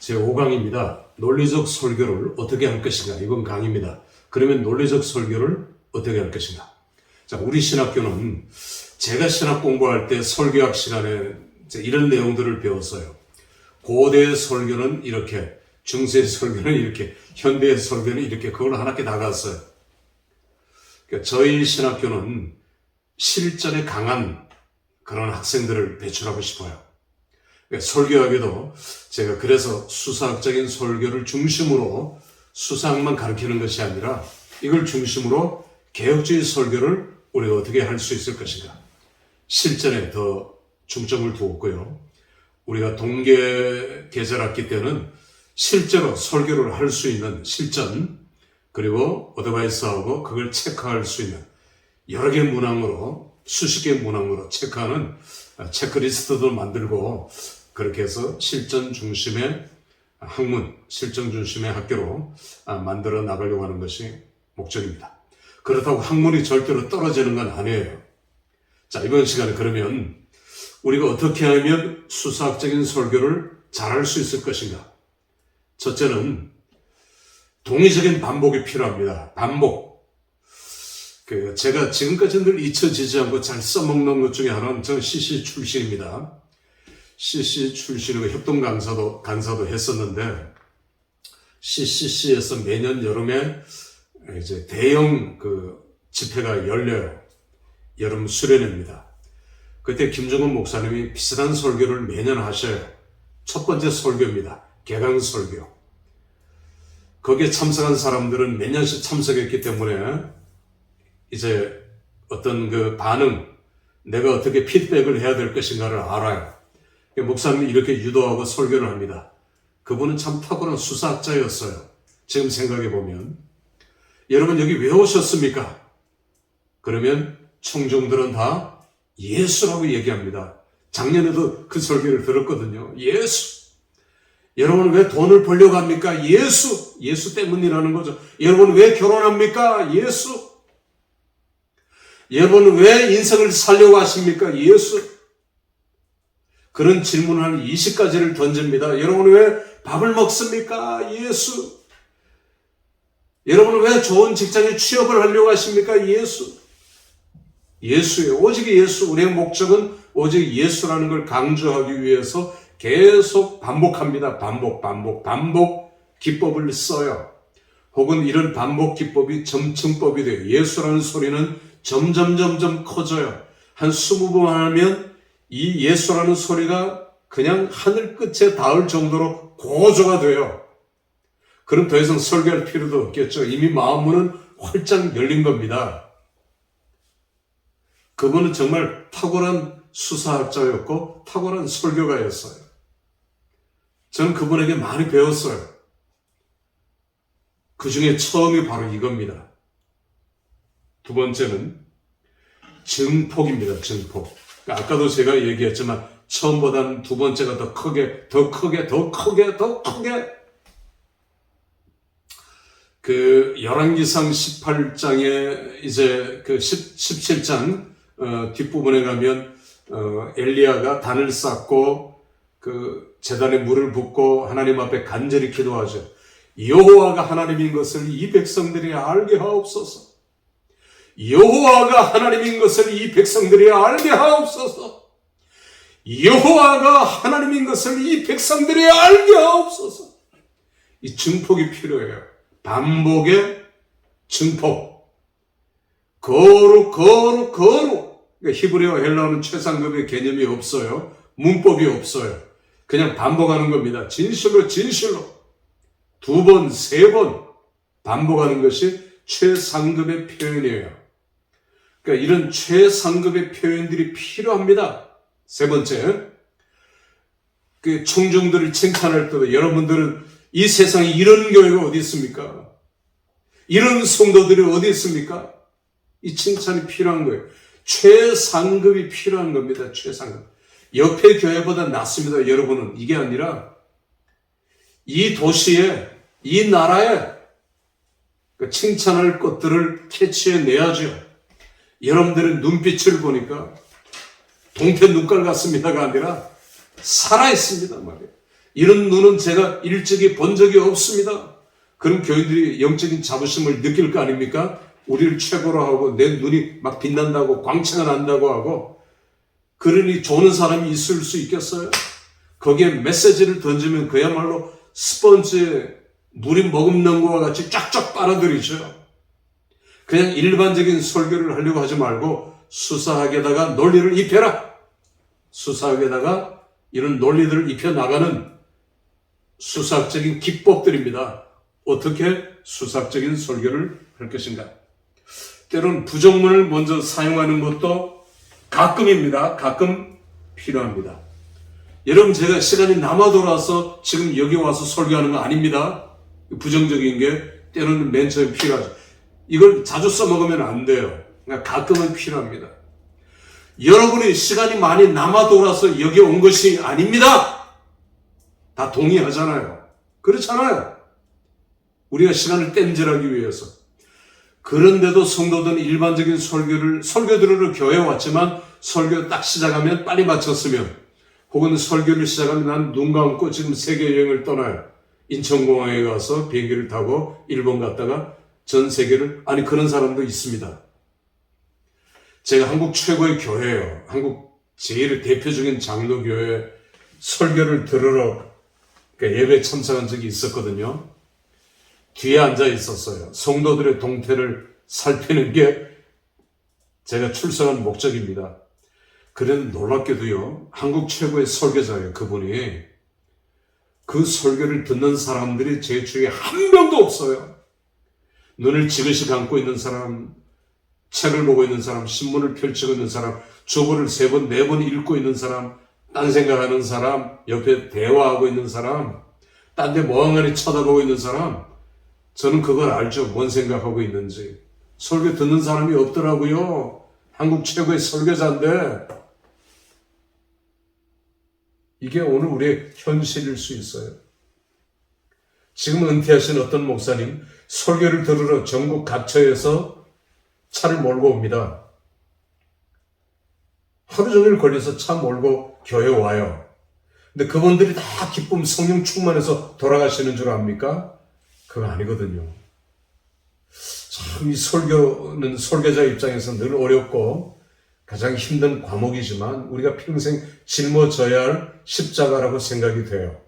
제5강입니다. 논리적 설교를 어떻게 할 것인가. 이번 강의입니다. 그러면 논리적 설교를 어떻게 할 것인가. 자, 우리 신학교는 제가 신학 공부할 때 설교학 시간에 이런 내용들을 배웠어요. 고대의 설교는 이렇게, 중세의 설교는 이렇게, 현대의 설교는 이렇게, 그걸 하나씩 다 갔어요. 그러니까 저희 신학교는 실전에 강한 그런 학생들을 배출하고 싶어요. 그러니까 설교학에도 제가 그래서 수사학적인 설교를 중심으로 수사학만 가르치는 것이 아니라 이걸 중심으로 개혁주의 설교를 우리가 어떻게 할 수 있을 것인가. 실전에 더 중점을 두었고요. 우리가 동계 계절학기 때는 실제로 설교를 할 수 있는 실전, 그리고 어드바이스하고 그걸 체크할 수 있는 여러 개의 문항으로, 수십 개의 문항으로 체크하는 체크리스트도 만들고, 그렇게 해서 실전 중심의 학문, 실전 중심의 학교로 만들어 나가려고 하는 것이 목적입니다. 그렇다고 학문이 절대로 떨어지는 건 아니에요. 자, 이번 시간에 그러면 우리가 어떻게 하면 수사학적인 설교를 잘할 수 있을 것인가? 첫째는 동의적인 반복이 필요합니다. 반복. 제가 지금까지 늘 잊혀지지 않고 잘 써먹는 것 중에 하나는 저는 CC 출신입니다. CC 출신이고 협동 강사도 했었는데, CCC에서 매년 여름에 이제 대형 집회가 열려요. 여름 수련회입니다. 그때 김정은 목사님이 비슷한 설교를 매년 하셔요. 첫 번째 설교입니다. 개강 설교. 거기에 참석한 사람들은 몇 년씩 참석했기 때문에 이제 어떤 반응, 내가 어떻게 피드백을 해야 될 것인가를 알아요. 목사님이 이렇게 유도하고 설교를 합니다. 그분은 참 탁월한 수사학자였어요. 지금 생각해 보면. 여러분 여기 왜 오셨습니까? 그러면 청중들은 다 예수라고 얘기합니다. 작년에도 그 설교를 들었거든요. 예수. 여러분 왜 돈을 벌려고 합니까? 예수. 예수 때문이라는 거죠. 여러분 왜 결혼합니까? 예수. 여러분 왜 인생을 살려고 하십니까? 예수. 그런 질문을 한 20가지를 던집니다. 여러분 왜 밥을 먹습니까? 예수. 여러분 왜 좋은 직장에 취업을 하려고 하십니까? 예수. 예수예요. 오직 예수. 우리의 목적은 오직 예수라는 걸 강조하기 위해서 계속 반복합니다. 반복 기법을 써요. 혹은 이런 반복 기법이 점층법이 돼요. 예수라는 소리는 점점 커져요. 한 20번 하면 이 예수라는 소리가 그냥 하늘 끝에 닿을 정도로 고조가 돼요. 그럼 더 이상 설교할 필요도 없겠죠. 이미 마음문은 활짝 열린 겁니다. 그분은 정말 탁월한 수사학자였고 탁월한 설교가였어요. 저는 그분에게 많이 배웠어요. 그 중에 처음이 바로 이겁니다. 두 번째는 증폭입니다. 증폭. 아까도 제가 얘기했지만 처음보다는 두 번째가 더 크게 열왕기상 18장에 이제 17장 뒷부분에 가면 엘리야가 단을 쌓고 제단에 물을 붓고 하나님 앞에 간절히 기도하죠. 여호와가 하나님인 것을 이 백성들이 알게 하옵소서. 여호와가 하나님인 것을 이 백성들이 알게 하옵소서. 여호와가 하나님인 것을 이 백성들이 알게 하옵소서. 이 증폭이 필요해요. 반복의 증폭. 거룩. 그러니까 히브리어 헬라어는 최상급의 개념이 없어요. 문법이 없어요. 그냥 반복하는 겁니다. 진실로. 두 번, 세 번 반복하는 것이 최상급의 표현이에요. 그러니까 이런 최상급의 표현들이 필요합니다. 세 번째, 청중들을 칭찬할 때도 여러분들은 이 세상에 이런 교회가 어디 있습니까? 이런 성도들이 어디 있습니까? 이 칭찬이 필요한 거예요. 최상급이 필요한 겁니다. 최상급. 옆에 교회보다 낫습니다. 여러분은. 이게 아니라 이 도시에, 이 나라에 칭찬할 것들을 캐치해내야죠. 여러분들의 눈빛을 보니까 동태 눈깔 같습니다가 아니라 살아있습니다 말이에요. 이런 눈은 제가 일찍이 본 적이 없습니다. 그럼 교인들이 영적인 자부심을 느낄 거 아닙니까? 우리를 최고로 하고 내 눈이 막 빛난다고 광채가 난다고 하고 그러니 조는 사람이 있을 수 있겠어요? 거기에 메시지를 던지면 그야말로 스펀지에 물이 머금는 것과 같이 쫙쫙 빨아들이죠. 그냥 일반적인 설교를 하려고 하지 말고 수사학에다가 논리를 입혀라. 수사학에다가 이런 논리들을 입혀나가는 수사학적인 기법들입니다. 어떻게 수사학적인 설교를 할 것인가. 때로는 부정문을 먼저 사용하는 것도 가끔입니다. 가끔 필요합니다. 여러분 제가 시간이 남아 돌아서 지금 여기 와서 설교하는 거 아닙니다. 부정적인 게 때로는 맨 처음에 필요하죠. 이걸 자주 써먹으면 안 돼요. 그러니까 가끔은 필요합니다. 여러분이 시간이 많이 남아 돌아서 여기 온 것이 아닙니다. 다 동의하잖아요. 그렇잖아요. 우리가 시간을 땜질하기 위해서. 그런데도 성도들은 일반적인 설교 들으러 교회에 왔지만 설교 딱 시작하면 빨리 마쳤으면 혹은 설교를 시작하면 난 눈 감고 지금 세계 여행을 떠나요. 인천공항에 가서 비행기를 타고 일본 갔다가 전 세계를, 아니 그런 사람도 있습니다. 제가 한국 최고의 교회예요. 한국 제일 대표적인 장로교회 설교를 들으러 예배 참석한 적이 있었거든요. 뒤에 앉아 있었어요. 성도들의 동태를 살피는 게 제가 출석한 목적입니다. 그런데 놀랍게도요, 한국 최고의 설교자예요, 그분이. 그 설교를 듣는 사람들이 제 주위에 한 명도 없어요. 눈을 지그시 감고 있는 사람, 책을 보고 있는 사람, 신문을 펼치고 있는 사람, 주보를 3번, 4번 읽고 있는 사람, 딴 생각하는 사람, 옆에 대화하고 있는 사람, 딴 데 멍하니 쳐다보고 있는 사람. 저는 그걸 알죠. 뭔 생각하고 있는지. 설교 듣는 사람이 없더라고요. 한국 최고의 설교자인데 이게 오늘 우리의 현실일 수 있어요. 지금 은퇴하신 어떤 목사님 설교를 들으러 전국 각처에서 차를 몰고 옵니다. 하루 종일 걸려서 차 몰고 교회 와요. 근데 그분들이 다 기쁨 성령 충만해서 돌아가시는 줄 압니까? 그거 아니거든요. 참 이 설교는 설교자 입장에서 늘 어렵고 가장 힘든 과목이지만 우리가 평생 짊어져야 할 십자가라고 생각이 돼요.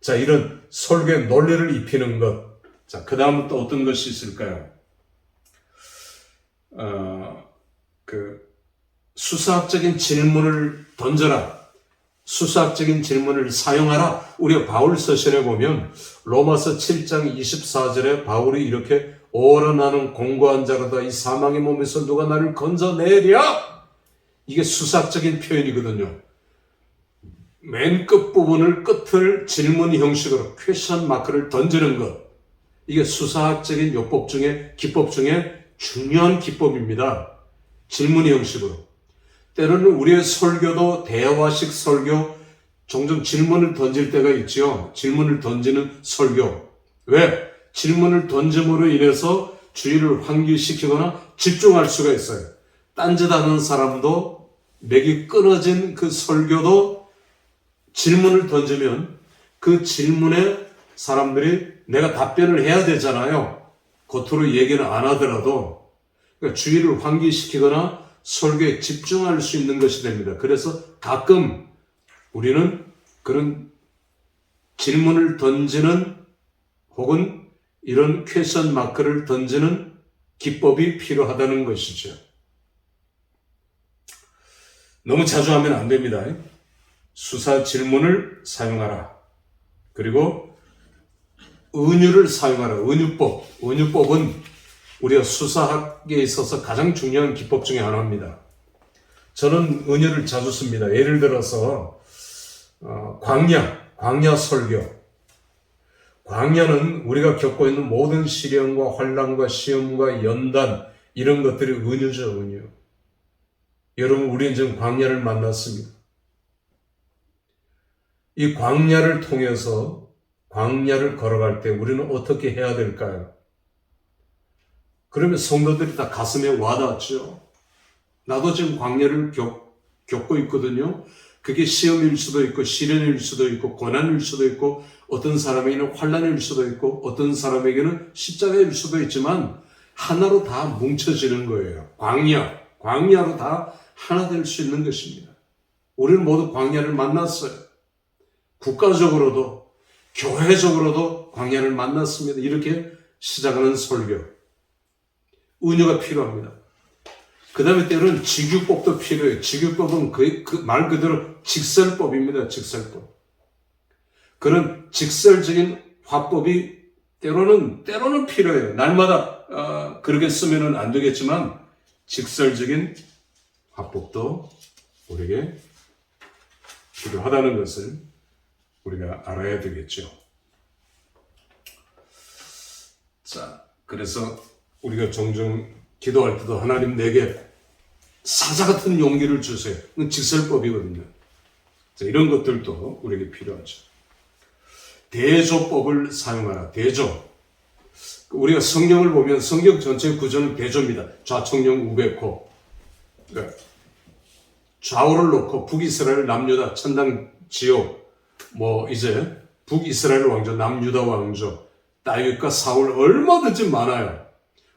자, 이런 설교의 논리를 입히는 것. 자, 그 다음은 또 어떤 것이 있을까요? 수사학적인 질문을 던져라. 수사학적인 질문을 사용하라. 우리가 바울 서신에 보면 로마서 7장 24절에 바울이 이렇게 오라 나는 공고한 자로다 이 사망의 몸에서 누가 나를 건져내랴. 이게 수사학적인 표현이거든요. 맨 끝부분을 끝을 질문 형식으로 퀘션 마크를 던지는 것. 이게 수사학적인 요법 중에 기법 중에 중요한 기법입니다. 질문 형식으로. 때로는 우리의 설교도 대화식 설교, 종종 질문을 던질 때가 있죠. 질문을 던지는 설교. 왜? 질문을 던짐으로 인해서 주의를 환기시키거나 집중할 수가 있어요. 딴짓하는 사람도 맥이 끊어진 그 설교도 질문을 던지면 그 질문에 사람들이 내가 답변을 해야 되잖아요. 겉으로 얘기는 안 하더라도. 그러니까 주의를 환기시키거나 설교에 집중할 수 있는 것이 됩니다. 그래서 가끔 우리는 그런 질문을 던지는 혹은 이런 퀘션 마크를 던지는 기법이 필요하다는 것이죠. 너무 자주 하면 안 됩니다. 수사 질문을 사용하라. 그리고 은유를 사용하라. 은유법. 은유법은 우리가 수사학에 있어서 가장 중요한 기법 중에 하나입니다. 저는 은유를 자주 씁니다. 예를 들어서 광야 설교. 광야는 우리가 겪고 있는 모든 시련과 환난과 시험과 연단 이런 것들이 은유죠, 은유. 여러분, 우리는 지금 광야를 만났습니다. 이 광야를 통해서 광야를 걸어갈 때 우리는 어떻게 해야 될까요? 그러면 성도들이 다 가슴에 와닿죠. 나도 지금 광야를 겪고 있거든요. 그게 시험일 수도 있고 시련일 수도 있고 고난일 수도 있고 어떤 사람에게는 환난일 수도 있고 어떤 사람에게는 십자가일 수도 있지만 하나로 다 뭉쳐지는 거예요. 광야로 다 하나 될 수 있는 것입니다. 우리는 모두 광야를 만났어요. 국가적으로도 교회적으로도 광야를 만났습니다. 이렇게 시작하는 설교. 은혜가 필요합니다. 그 다음에 때로는 직유법도 필요해요. 직유법은 말 그대로 직설법입니다. 직설법. 그런 직설적인 화법이 때로는 필요해요. 날마다 그렇게 쓰면 안 되겠지만 직설적인 화법도 우리에게 필요하다는 것을 우리가 알아야 되겠죠. 자, 그래서 우리가 종종 기도할 때도 하나님 내게 사자 같은 용기를 주세요. 그건 직설법이거든요. 자, 이런 것들도 우리에게 필요하죠. 대조법을 사용하라. 대조. 우리가 성경을 보면 성경 전체의 구조는 대조입니다. 좌청령 우베코. 그러니까 좌우를 놓고 북이스라엘 남유다 천당 지옥. 이제 북이스라엘 왕조 남유다 왕조 다윗과 사울 얼마든지 많아요.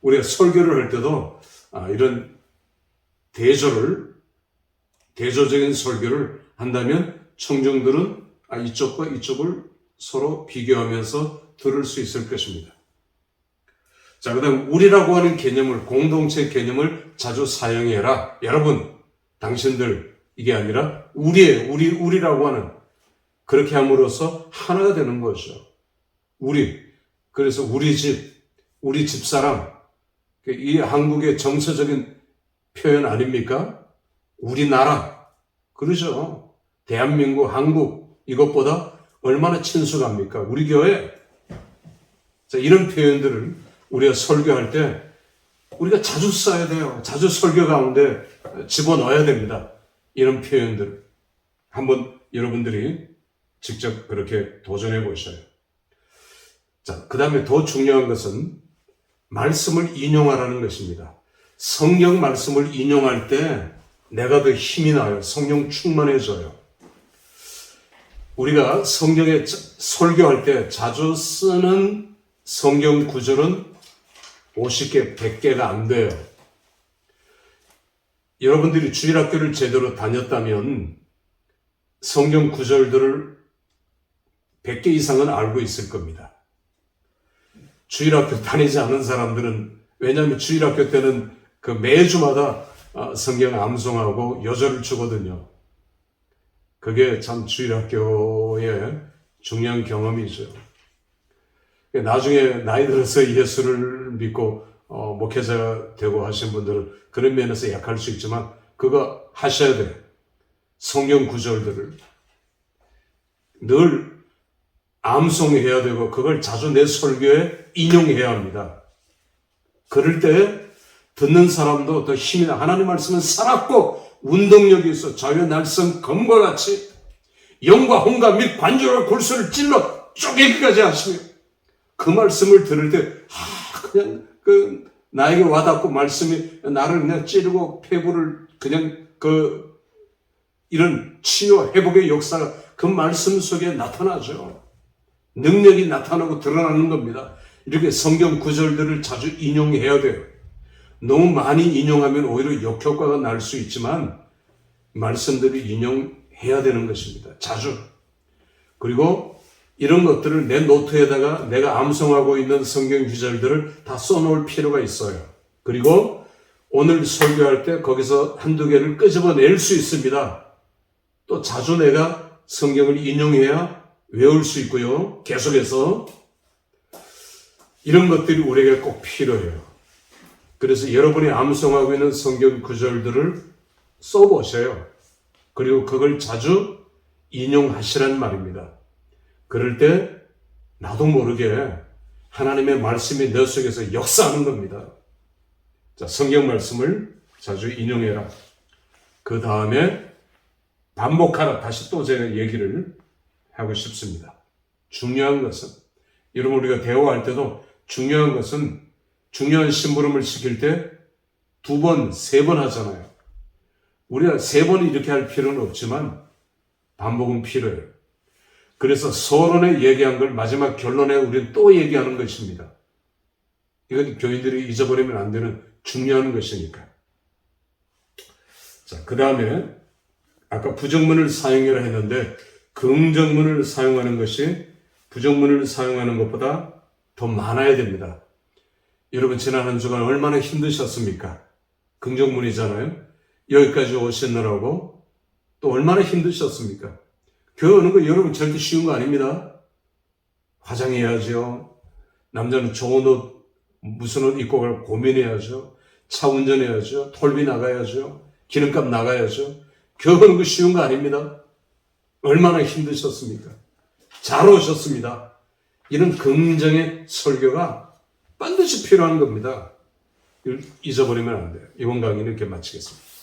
우리가 설교를 할 때도 이런 대조적인 설교를 한다면 청중들은 이쪽과 이쪽을 서로 비교하면서 들을 수 있을 것입니다. 자, 그 다음 우리라고 하는 개념을, 공동체 개념을 자주 사용해라. 여러분, 당신들, 이게 아니라 우리라고 하는, 그렇게 함으로써 하나가 되는 거죠. 그래서 우리 집사람, 이 한국의 정서적인 표현 아닙니까? 우리나라. 그러죠. 대한민국, 한국, 이것보다 얼마나 친숙합니까? 우리 교회. 자, 이런 표현들을 우리가 설교할 때 우리가 자주 써야 돼요. 자주 설교 가운데 집어넣어야 됩니다. 이런 표현들. 한번 여러분들이 직접 그렇게 도전해 보셔요. 자, 그 다음에 더 중요한 것은 말씀을 인용하라는 것입니다. 성경 말씀을 인용할 때 내가 더 힘이 나요. 성령 충만해져요. 우리가 성경에 설교할 때 자주 쓰는 성경 구절은 50개, 100개가 안 돼요. 여러분들이 주일학교를 제대로 다녔다면 성경 구절들을 100개 이상은 알고 있을 겁니다. 주일학교 다니지 않은 사람들은, 왜냐하면 주일학교 때는 매주마다 성경 암송하고 여절을 주거든요. 그게 참 주일학교의 중요한 경험이죠. 나중에 나이 들어서 예수를 믿고 목회자가 되고 하신 분들은 그런 면에서 약할 수 있지만 그거 하셔야 돼요. 성경 구절들을 늘 암송해야 되고 그걸 자주 내 설교에 인용해야 합니다. 그럴 때 듣는 사람도 더 힘이 나. 하나님 말씀은 살았고 운동력이 있어 자유의 날선 검과 같이 영과 혼과 및 관절과 골수를 찔러 쪼개기까지 하시며 그 말씀을 들을 때 그냥 나에게 와닿고 말씀이 나를 그냥 찌르고 폐부를 그냥 이런 치유 회복의 역사가 그 말씀 속에 나타나죠. 능력이 나타나고 드러나는 겁니다. 이렇게 성경 구절들을 자주 인용해야 돼요. 너무 많이 인용하면 오히려 역효과가 날 수 있지만 말씀들을 인용해야 되는 것입니다. 자주. 그리고 이런 것들을 내 노트에다가 내가 암송하고 있는 성경 구절들을 다 써놓을 필요가 있어요. 그리고 오늘 설교할 때 거기서 한두 개를 끄집어낼 수 있습니다. 또 자주 내가 성경을 인용해야 외울 수 있고요. 계속해서 이런 것들이 우리에게 꼭 필요해요. 그래서 여러분이 암송하고 있는 성경 구절들을 써보세요. 그리고 그걸 자주 인용하시란 말입니다. 그럴 때 나도 모르게 하나님의 말씀이 내 속에서 역사하는 겁니다. 자, 성경 말씀을 자주 인용해라. 그 다음에 반복하라. 다시 또 제가 얘기를 하고 싶습니다. 중요한 것은, 여러분 우리가 대화할 때도 중요한 것은 중요한 심부름을 시킬 때 2번, 3번 하잖아요. 우리가 3번 이렇게 할 필요는 없지만 반복은 필요해요. 그래서 서론에 얘기한 걸 마지막 결론에 우리는 또 얘기하는 것입니다. 이건 교인들이 잊어버리면 안 되는 중요한 것이니까. 자, 그 다음에 아까 부정문을 사용해라 했는데 긍정문을 사용하는 것이 부정문을 사용하는 것보다 더 많아야 됩니다. 여러분 지난 한 주간 얼마나 힘드셨습니까? 긍정문이잖아요. 여기까지 오시느라고 또 얼마나 힘드셨습니까? 교회 오는 거 여러분 절대 쉬운 거 아닙니다. 화장해야죠. 남자는 좋은 옷, 무슨 옷 입고 갈 고민해야죠. 차 운전해야죠. 톨비 나가야죠. 기름값 나가야죠. 교회 오는 거 쉬운 거 아닙니다. 얼마나 힘드셨습니까? 잘 오셨습니다. 이런 긍정의 설교가 반드시 필요한 겁니다. 잊어버리면 안 돼요. 이번 강의는 이렇게 마치겠습니다.